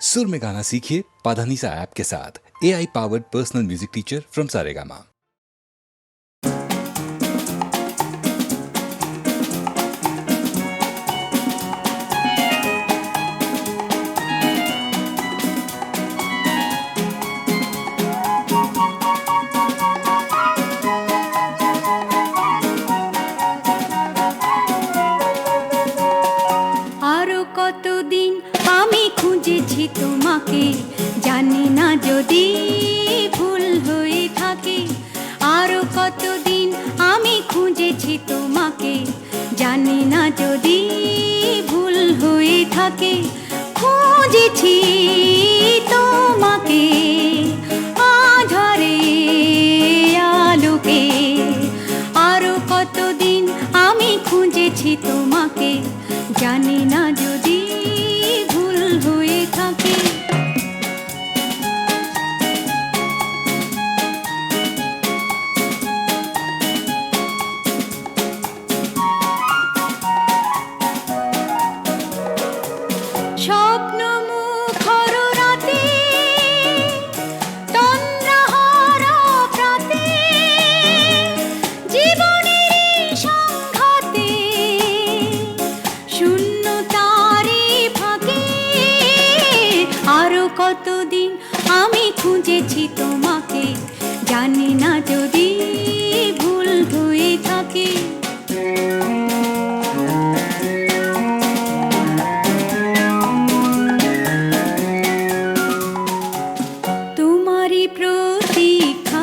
सुर में गाना सीखिए पाधानीसा ऐप के साथ। AI powered personal music teacher from Saregama. কতদিন আমি খুঁজেছি তোমাকে, জানি না যদি ভুল হয়ে থাকে। আরো কতদিন আমি খুঁজেছি তোমাকে, জানি না যদি ভুল হয়ে থাকে। খুঁজেছি তোমাকে আধারে আলোকে, আরো কতদিন আমি খুঁজেছি তোমাকে, জানি না যদি ভুল হয়ে থাকে। স্বপ্ন মুখর রাতে, তন্দ্রাহারা প্রাতে, জীবনের সংঘাতে, শূন্যতারে ফাঁকে। আরো কতদিন আমি খুঁজেছি তোমাকে, জানি না যদি ভুল হয়ে থাকে। তোমারই প্রতীক্ষায়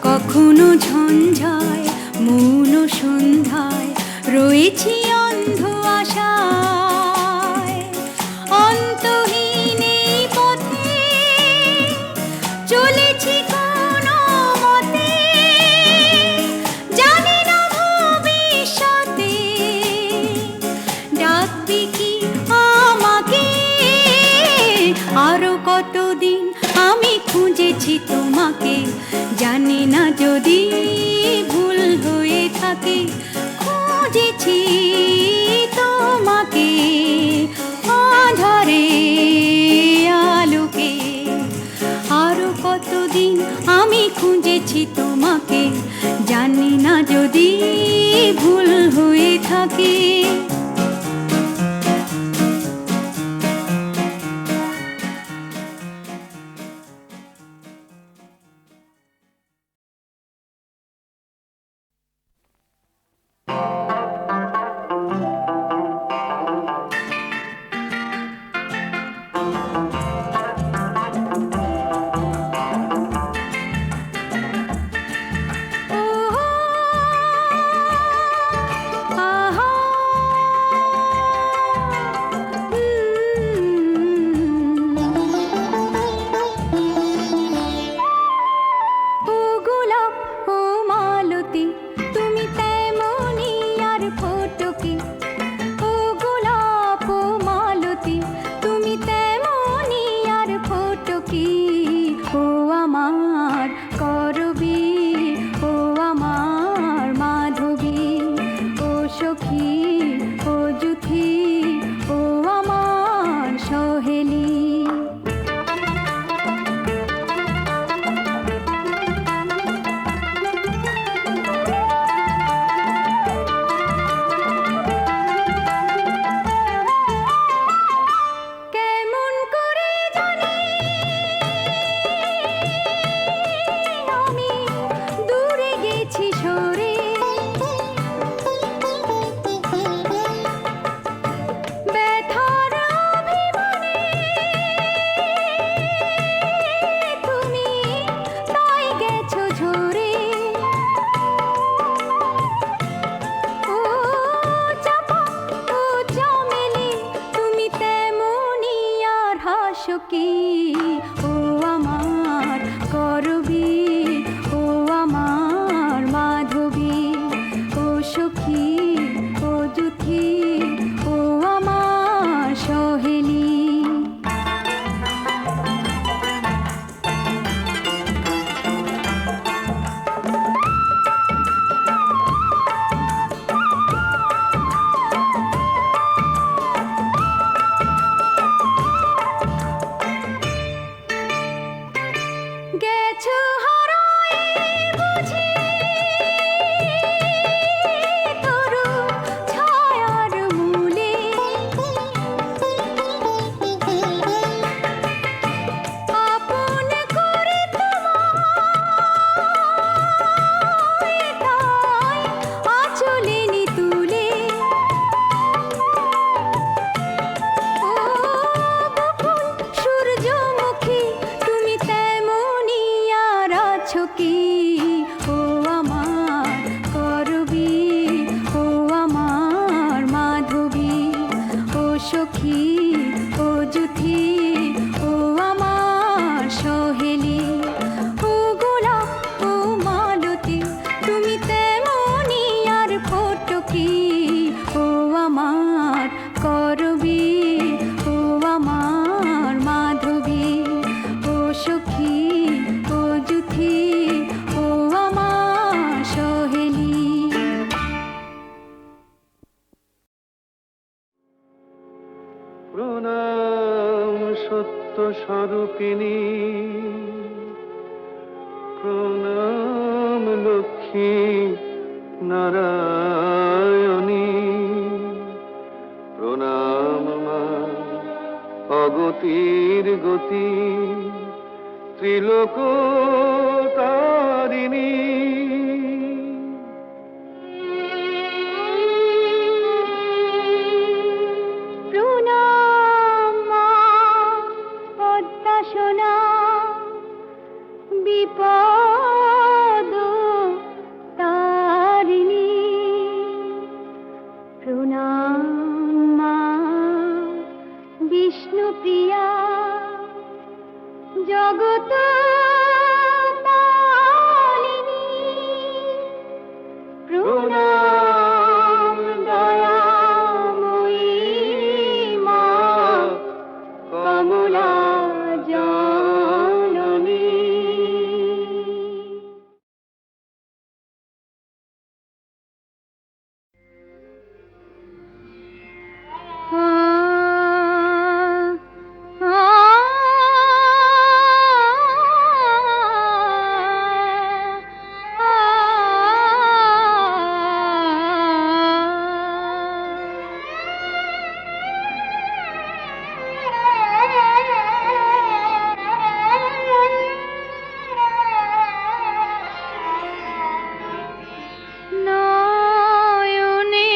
কখনো ঝঞ্ঝায় মৌন সন্ধ্যায় রয়েছি অন্ধ আশায়। অন্তহীন এই পথে চলেছি কোনো মতে, জানি না ভবিষ্যতে ডাকবি কি আমাকে। আরো কতদিন আমি খুঁজেছি তোমাকে, জানি না যদি ভুল হয়ে থাকে। খুঁজেছি তোমাকে আধারে আলোকে, আরো কতদিন আমি খুঁজেছি তোমাকে, জানি না যদি ভুল হয়ে থাকে। প্রণাম সত্য স্বরূপিণী, প্রণাম লক্ষ্মী নারায়ণী, প্রণাম মা অগতির গতি, ত্রিলোক তারিণী। প্রণাম মা পদ্মা সোনা, বিপদ তারিণী। প্রণাম মা বিষ্ণুপ্রিয়া, জগত পালিনী। প্রণাম দয়াময়ী মা কমলা জননী। নয়নে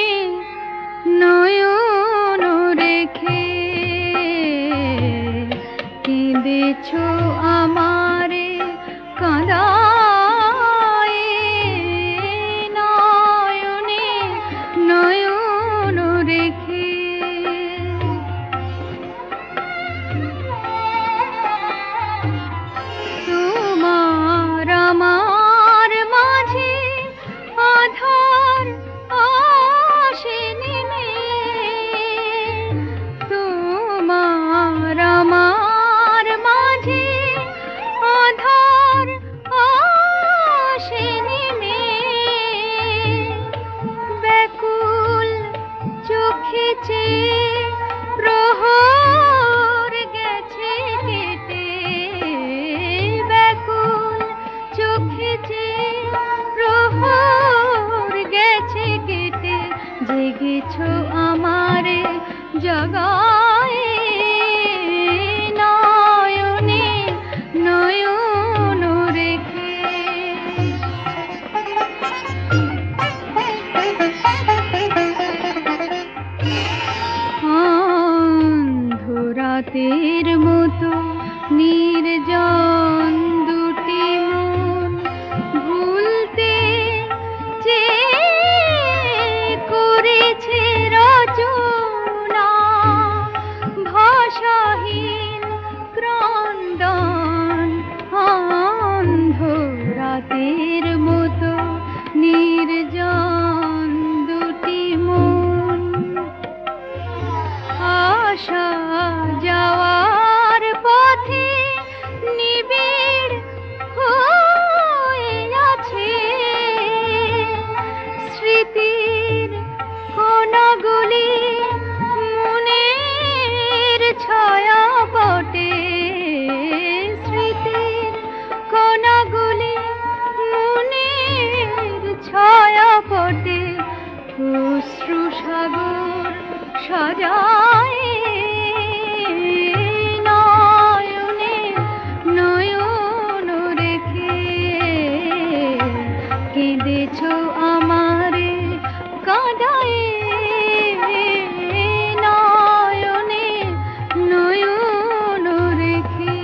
নয়ন রেখে কেঁদেছ আমারে কাঁদায়, নয়নে নয়ন রেখে। তোমার আমার মাঝে আধার আসে নেমে, তোমার আমার মাঝে আধার আসে নেমে। ব্যাকুল চোখে চেয়ে প্রহর গেছে কেটে, ব্যাকুল চোখে চেয়ে প্রহর গেছে কেটে। জেগেছ আমারে জগায়, নয়নে নয়ন রেখে। অন্ধরাতের মতো নির্জন দুটি মন ভুলতে চেয়ে করেছে রচনা, ভাষাহীন ক্রন্দন। অন্ধরাতের মতো নির্জন দুটি মন, আসা যাওয়ার পথে নিবিড় হয়ে আছে। স্মৃতির কণাগুলি মনের ছায়া পটে, স্মৃতির কণাগুলি মনের ছায়া পটে। অশ্রু সাগর সাজায়, নয়নে নয়ন রেখে কেঁদেছ আমারে কাঁদায়, নয়নে নয়ন রেখে।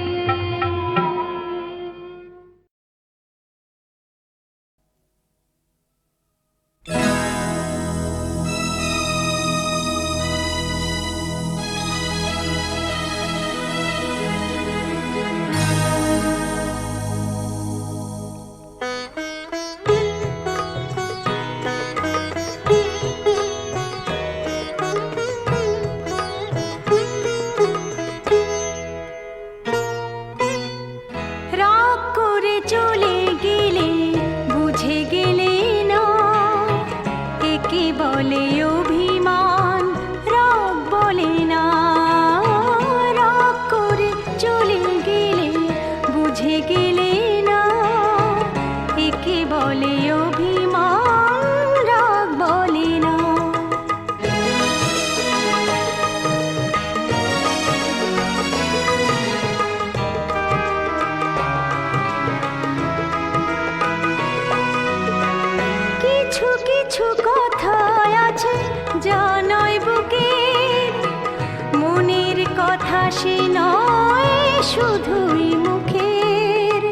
সে নয় শুধুই মুখের।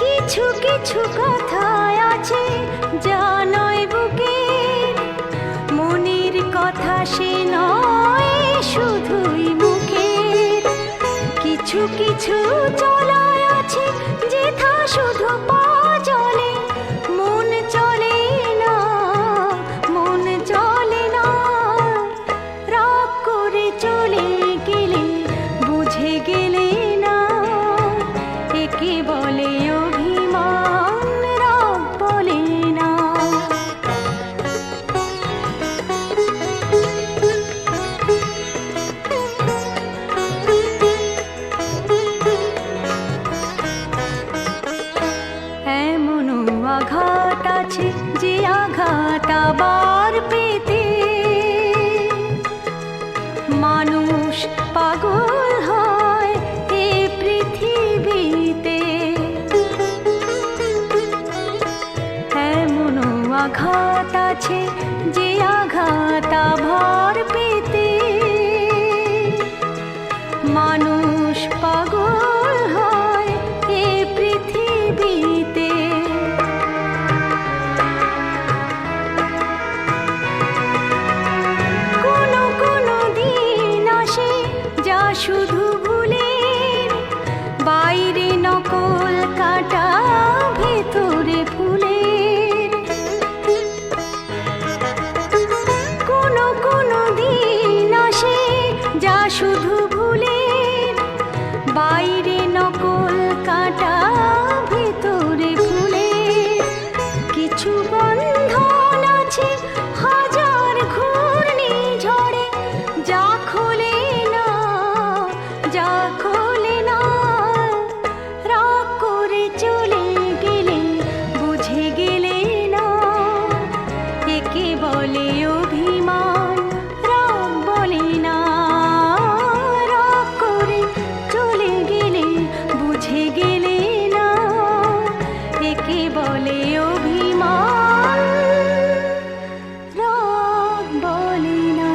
কিছু কিছু কথা আছে যা নয় বুকের, মনের কথা সে নয় শুধুই মুখের। কিছু কিছু চলায় আছে যেথা শুধু পা চলে, মন চলে না, মন চলে না। রাগ করে চলে গেলে বুঝে গেলে না, একে বলে অভিমান, রাগ বলে না। এমনও আঘাত আছে যে আঘাত আবার পেতে মানুষ পাগল হয় এ পৃথিবীতে। এমনও আঘাত আছে যে আঘাত আবার পেতে মানুষ পাগল হয় এ পৃথিবীতে। কোনো কোনো দিন আসে যা শুধু ভুলের, বাইরে নকল কাটা ভেতরে ফুলের। কোনো কোনো দিন আসে যা শুধু ভুলের, বাইরে নকল কাটা ভেতরে ফুলের। কিছু বন্ধন আছে হাজার ঘূর্ণিঝড়ে, যা খোলে না, যা খোলে না। রাগ করে চলে গেলে বুঝে গেলে না, একে বলে অভিমান, রাগ বলে না। রাগ করে চলে গেলে বুঝে গেলে না, একে বলে অভিমান, রাগ বলে না।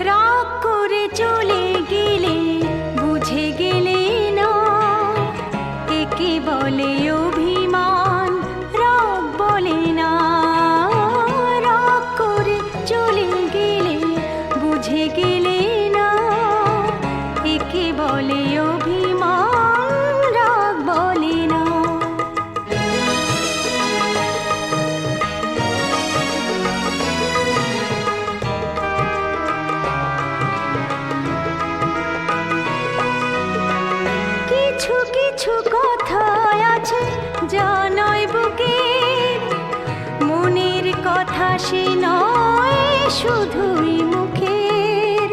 রাগ করে চলে গেলে বুঝে গেলে না, একে বলে অভিমান, রাগ বলে না। রাগ করে চলে গেলে বুঝে গেলে না, একে বলে অভিমান, রাগ বলে না। কিছু কিছু কথা আছে যা নয় বুকের, মনের কথা সে নয় শুধুই মুখের।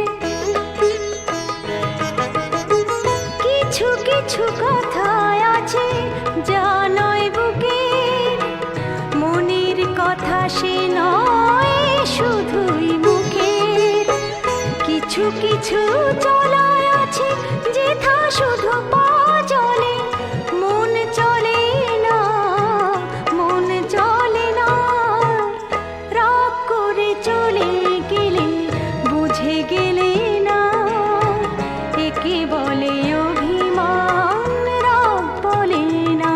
কিছু কিছু কথা আছে যা নয় বুকের, মনের কথা সে নয় শুধুই মুখের। কিছু কিছু চলায় আছে যেথা শুধু পা চলে, মন চলে না, মন চলে না। রাগ করে চলে গেলে বুঝে গেলে না, একে বলে অভিমান, রাগ বলে না।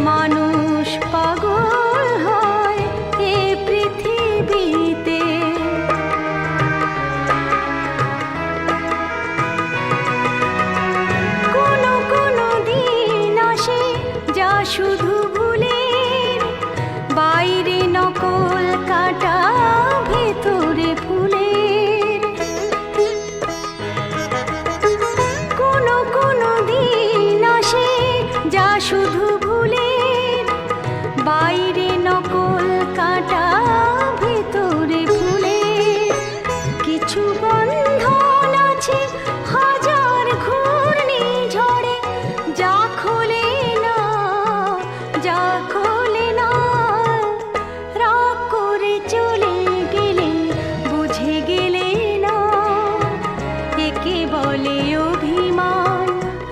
মানুষ পাগল হয় এ পৃথিবীতে। কোনো কোনো দিন আসে যা শুধু ভুলের, বাইরে নকল কাটা ভেতরে ফুলের। কোনো কোনো দিন আসে যা শুধু ভুলের, বাইরে নকল কাটা ভেতরে ফুলের। কিছু বন্ধন আছে হাজার ঘূর্ণিঝড়ে, যা খোলে না, যা খোলে না। রাগ করে চলে গেলে বুঝে গেলে না, একে বলে অভিমান,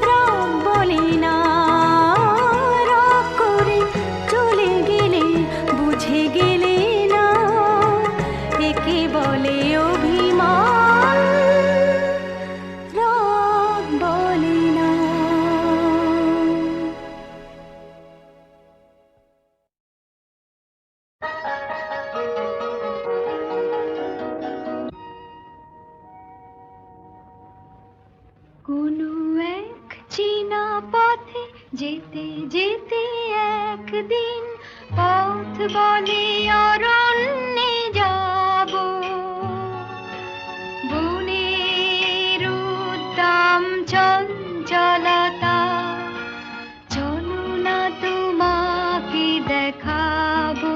রাগ বলে না। রাগ করে চলে গেলে বুঝে গেলে না, একে বলে অভিমান, রাগ বলে না। কোনো এক চীনা পথে যেতে যেতে একদিন পথ বলে অরণ্যে যাব। বনের উদ্দাম চঞ্চলতা, চলো না তোমাকে দেখাবো।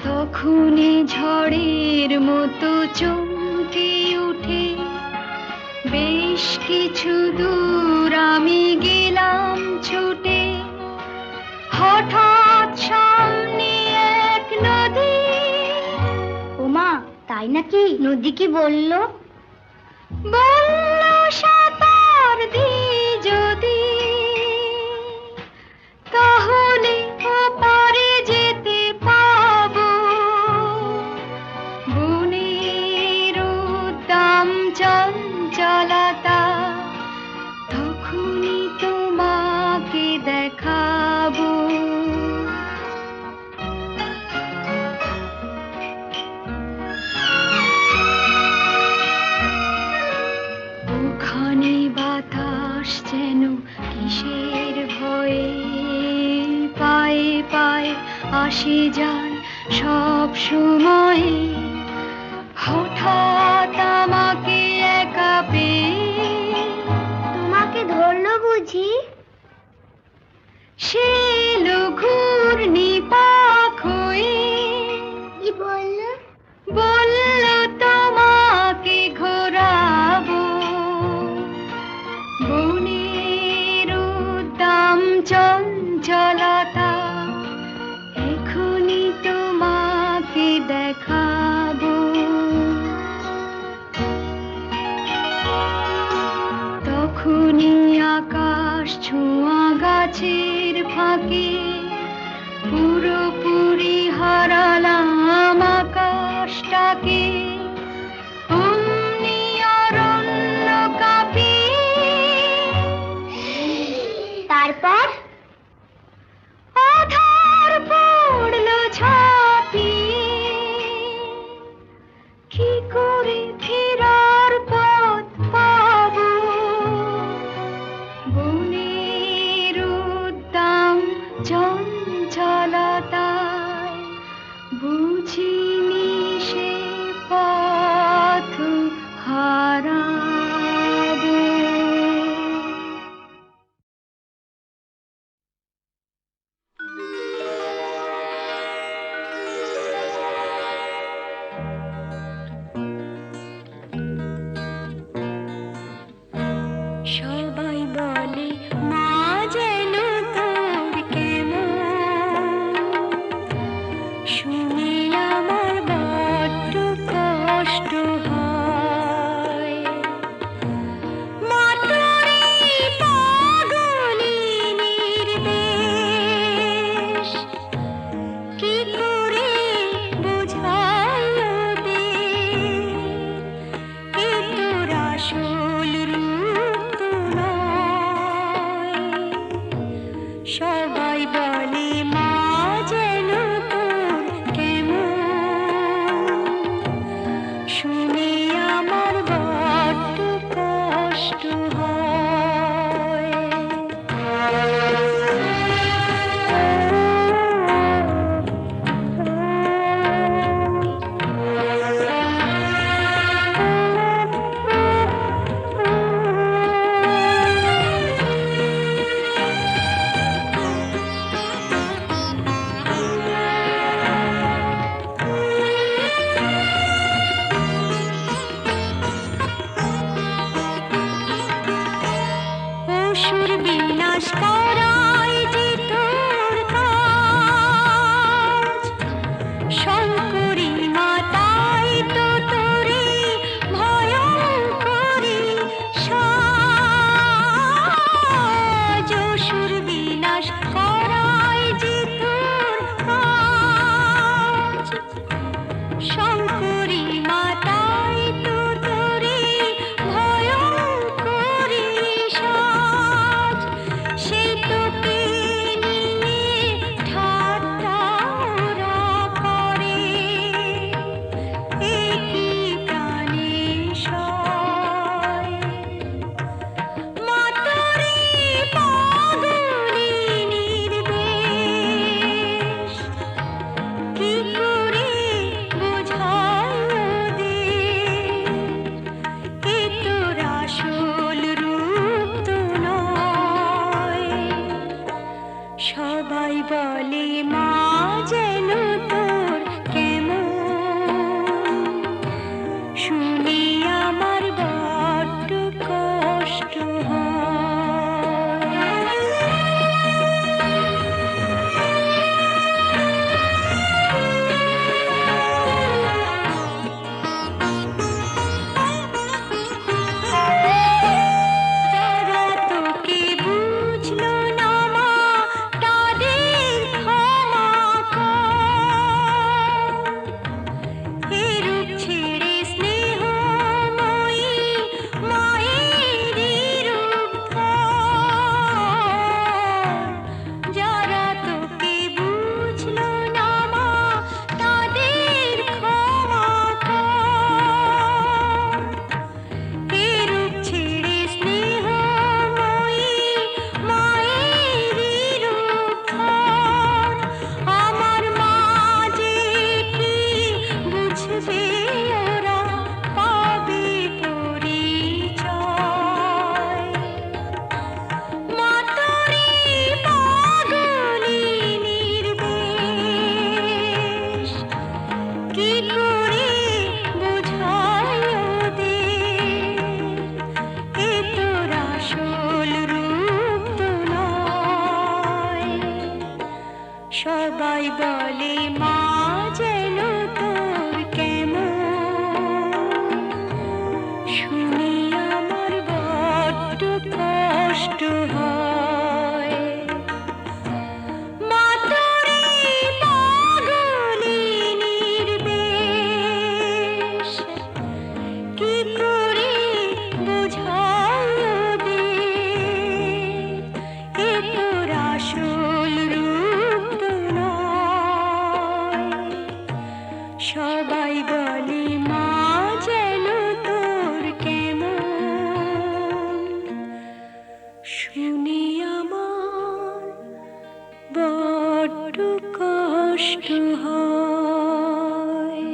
তখনই ঝড়ের মতো চমকে উঠে বেশ কিছু দূর আমি গেলাম ছুটে। হঠাৎ সামনে এক নদী। ওমা, তাই নাকি? নদী কি বলল? বলল সাঁতার দিই যদি, তাহলে ওপারে যেতে পাবো। বনের উদ্দাম চঞ্চলতা, তখনই তোমাকে দেখাবো। ওখানে বাতাস যেন কিসের ভয়ে পায়ে পায়ে আসে যায় সব সময়ে। হঠাৎ আমাকে একা পেয়ে তোমাকে ধরলো বুঝি? সে ঘূর্ণি পাক হয়ে কি বলল? বলল তোমাকে ঘোরাবো। বনের উদ্দাম চঞ্চলতা, এখনই তোমাকে দেখাবো। তখনই আকাশ ছোঁয়া গাছের ফাঁকে পুরোপুরি হারালাম আকাশটাকে। অমনি অরণ্য কাঁপিয়ে, তারপর আধার পড়লো ঝাঁপিয়ে। কি করে ফেরার পথ পাবো? বনের উদ্দাম চঞ্চলতায় বুঝিনি সে আসল রূপ তো নয়। সবাই বলে মা যেন তোর কেমন, শুনে আমার বড্ড কষ্ট হয়। অসুর বিনাশ করাই যে তোর কাজ, শঙ্করী মাতাই তো তোরে ভয়ঙ্করী সাজ। অসুর বিনাশ করাই যে তোর কাজ, শঙ্করী মাতাই তো তোরে ভয়ঙ্করী সাজ। সেই তোকে নিয়ে ঠাট্টা ওরা করে, একই প্রাণে সয়। মা তোরে পাগলি নির্দেশ, কি করে বোঝায় ওদের, এ তোর আসল রূপ তো নয়। সবাই বলে মা যেন তোর কেমন, শুনে আমার বড্ড কষ্ট হয়। যারা তোকে বুঝলো না মা, তাদের ক্ষমা কর। এরূপ ছেড়ে স্নেহময়ী মায়েরই রূপ ধর। যারা তোকে বুঝলো না মা, তাদের ক্ষমা কর। এরূপ ছেড়ে স্নেহময়ী মায়েরই রূপ ধর। আমার মা যে কি বুঝবে ওরা, পাবে পরিচয়। মা তোরে পাগলি নির্দেশ, কি করে বোঝায় ওদের, এ তোর আসল রূপ তো নয়। সবাই বলে মা যেন তোর কেমন, শুনে আমার বড্ড কষ্ট হয়। মা তোরে পাগলি নির্দেশ, কি করে বোঝায় ওদের, এ তোর আসল রূপ তো নয়। সবাই বলে মা যেন তোর কেমন, শুনে আমার বড্ড কষ্ট হয়।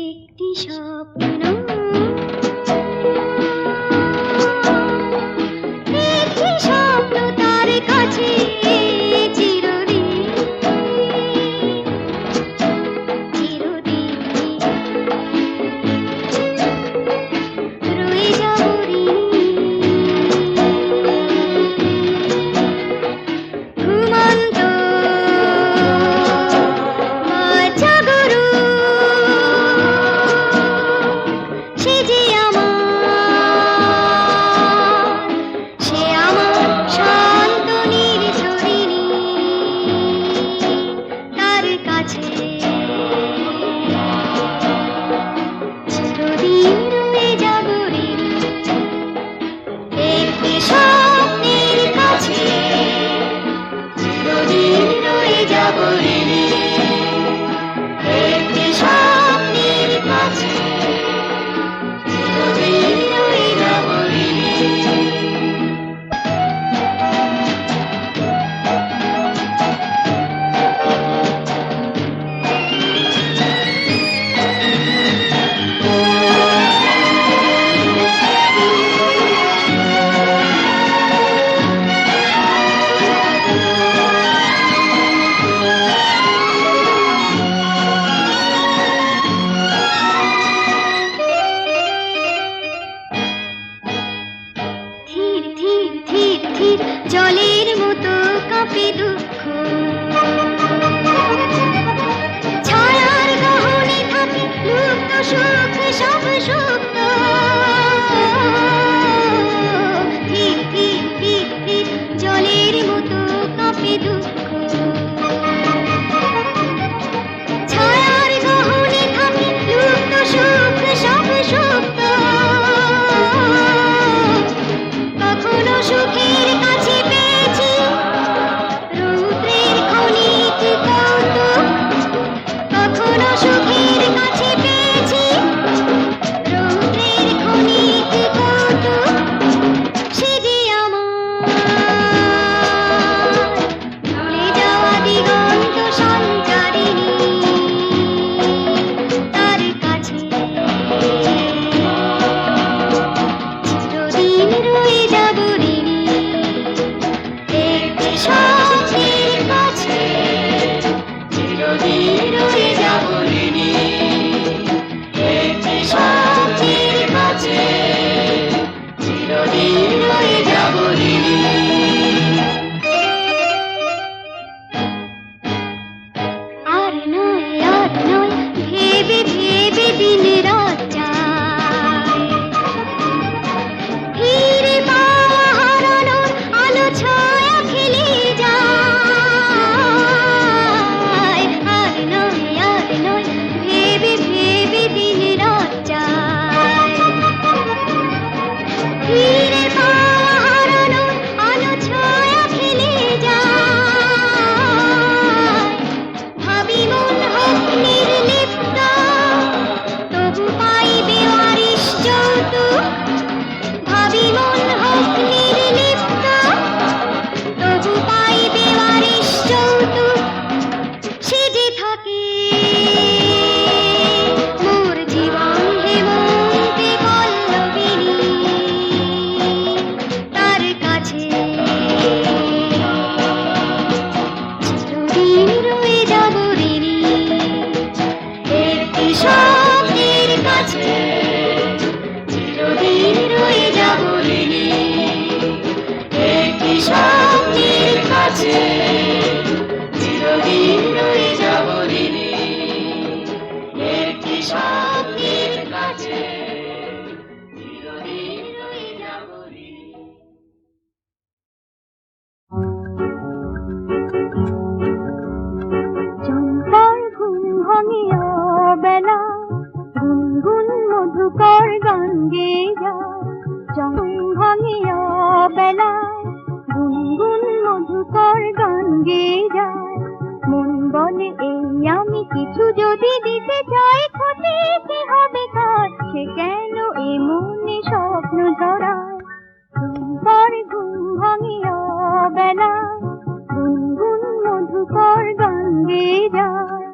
একটি স্বপ্ন, একটি স্বপ্ন তার কাছে চিরদিন, চিরদিন রয়ে যাব রে। ঘুমন্ত মা জাগরু, সুখ সব সুপ্ত ধীর ধীর ধীর ধীর জলের মতো কাঁপে দুঃখ ছায়ার গহনে থাকে লুপ্ত সুখ সব সুপ্ত কখনো সুখের কাছে পেয়েছি রৌদ্রের ক্ষণিক কৌতুক কখনো সুখের কাছে পেয়েছি রৌদ্রের ক্ষণিক কৌতুক সে যে আমার ভুলে যাওয়া দিগন্ত সঞ্চারিণী তার কাছে চিরদিন রয়ে যাব ঋণী একটি স্বপ্নের কাছে চিরদিন রয়ে যাব ঋণী একটি স্বপ্নের কাছে চিরদিন রয়ে যাব ঋণী আর নয় ভেবে ভেবে দিন রাত যায় ফিরে পাওয়া হারানোর আলো ছায়া খেলে যায় আর নয় ভেবে ভেবে দিন রাত যায় ফিরে পাওয়া হারানোর আলো ছায়া খেলে যায় ভাবি মন হোক নির্লিপ্ত তবু পাইবে আরিশ যৌতুক ভাবি মন হোক নির্লিপ্ত তবু পাইবে আরিশ যৌতুক সে যে থাকে মোর জীবন হেমন্তে পল্লবিনী তার কাছে চিরদিন রয়ে যাব ঋণী একটি স্বপ্নের কাছে চিরদিন রয়ে যাব ঋণী একটি স্বপ্নের কাছে চিরদিন রয়ে যাব ঋণী একটি স্বপ্নের কাছে চিরদিন রয়ে যাব ঋণী চম্পার ঘুম ভাঙিয়া বেলা গুনগুন মধুকর গান গেয়ে যায় চম ভাঙিয়া বেলা গুনগুন মধুকর গান গেয়ে যায় মন বলে এই আমি কিছু যদি দিতে চাই ক্ষতি কি হবে তার সে কেন এ মনে স্বপ্ন ধরায় চম্পার ঘুম ভাঙিয়া বেলা গুনগুন মধুকর গান গেয়ে যায়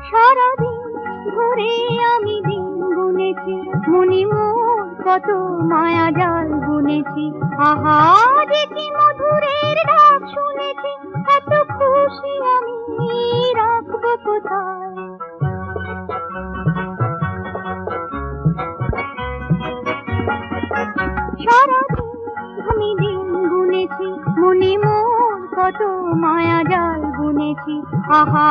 সারাদিন ধরে আমি দিন গুনেছি মনি মোর কত মায়া জাল বুনেছি আহা যে কি মধুরের ডাক শুনেছি এত খুশি আমি রাখবো কোথায় সারাদিন আমি দিন গুনেছি মনি মোর কত মায়া জাল বুনেছি আহা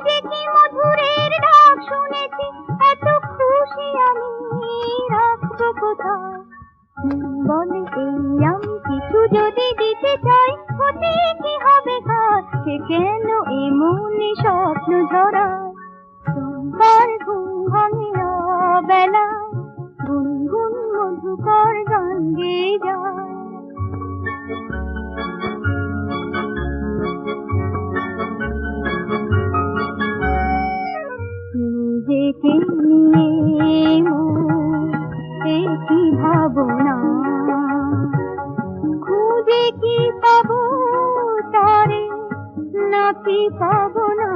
যে কি মধুরের ডাক শুনেছি এত খুশি আমি রাখবো কোথায় বলে এই আমি কিছু যদি দিতে চাই ক্ষতি কি হবে তার সে কেন এ মনে স্বপ্ন ঝরায় চম্পার ঘুম ভাঙিয়া বেলা গুনগুন মধুকর গান গেয়ে যায় নিজেকে নিয়ে কি ভাবনা খুঁজে কি পাবো তারে নাকি পাবো না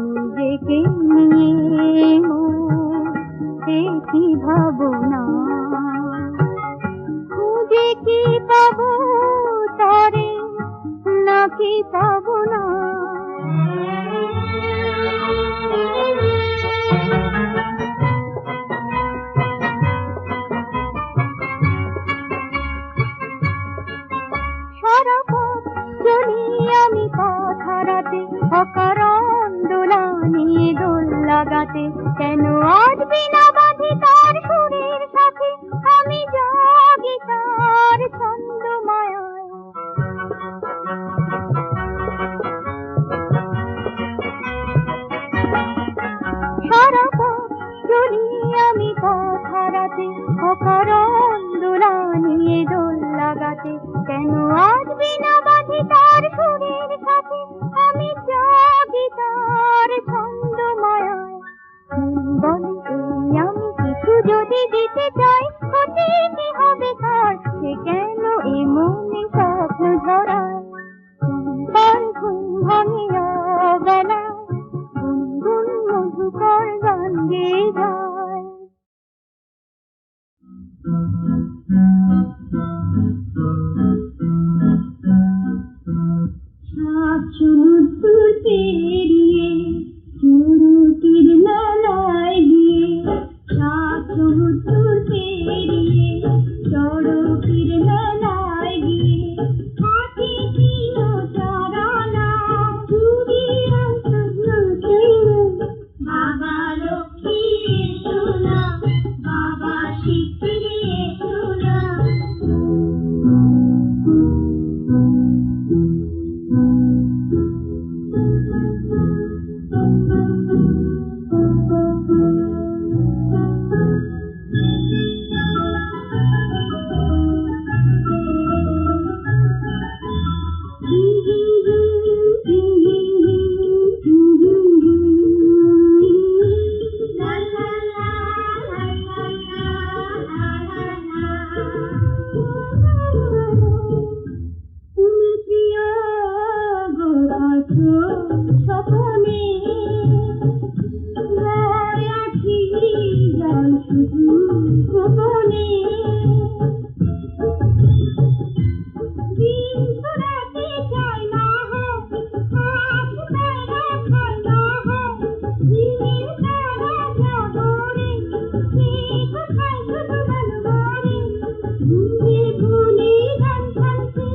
নিজেকে নিয়ে কি ভাবনা খুঁজে কি পাবো তারে নাকি পাবো না পাড়াতে অকারণ দোলা নিয়ে দোল লাগাতে কেন আজ বিনা বাঁধি তার সুরের সাথে আমি জাগি তার ছন্দমায় সারা পথ চলি আমি পথ হারাতে অকারণ দোলা নিয়ে দোল লাগাতে কেন আজ বিনা বাঁধি তার সুরের সাথে আমি জাগি তার ছন্দমায় বলে এই আমি কিছু যদি দিতে চাই ক্ষতি কি হবে তার সে কেন এ মনে স্বপ্ন ঝরায় চম্পার ঘুম ভাঙিয়া বেলায় গুনগুন মধুকর গান গেয়ে যায় সাত সমুদ্র পেরিয়ে চুরুটির মেলায় গিয়ে সাত সমুদ্র পেরিয়ে চড়কির মেলায় গিয়ে হাতি ছিল চারানা চুরি বাবা লক্ষ্মী এসো না বাবা শিগগিরি এসো না তুমি প্রিয় গো আছো স্বপনে আছি যাই শুধু গোপনে দিন ছড়াতে চাই না হয় হাত তারা খাই না হয় দিনের তারা জাগরে সে কোথায় শুধু ভালোবারে ভুলে ভুলে গান খাইছে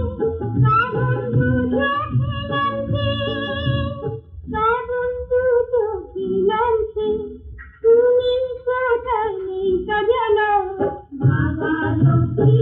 শ্রাবণ চোখে নামছে শ্রাবণ চোখে নামছে তুমি কোথায় নেই তা জানো বাবা লক্ষ্মী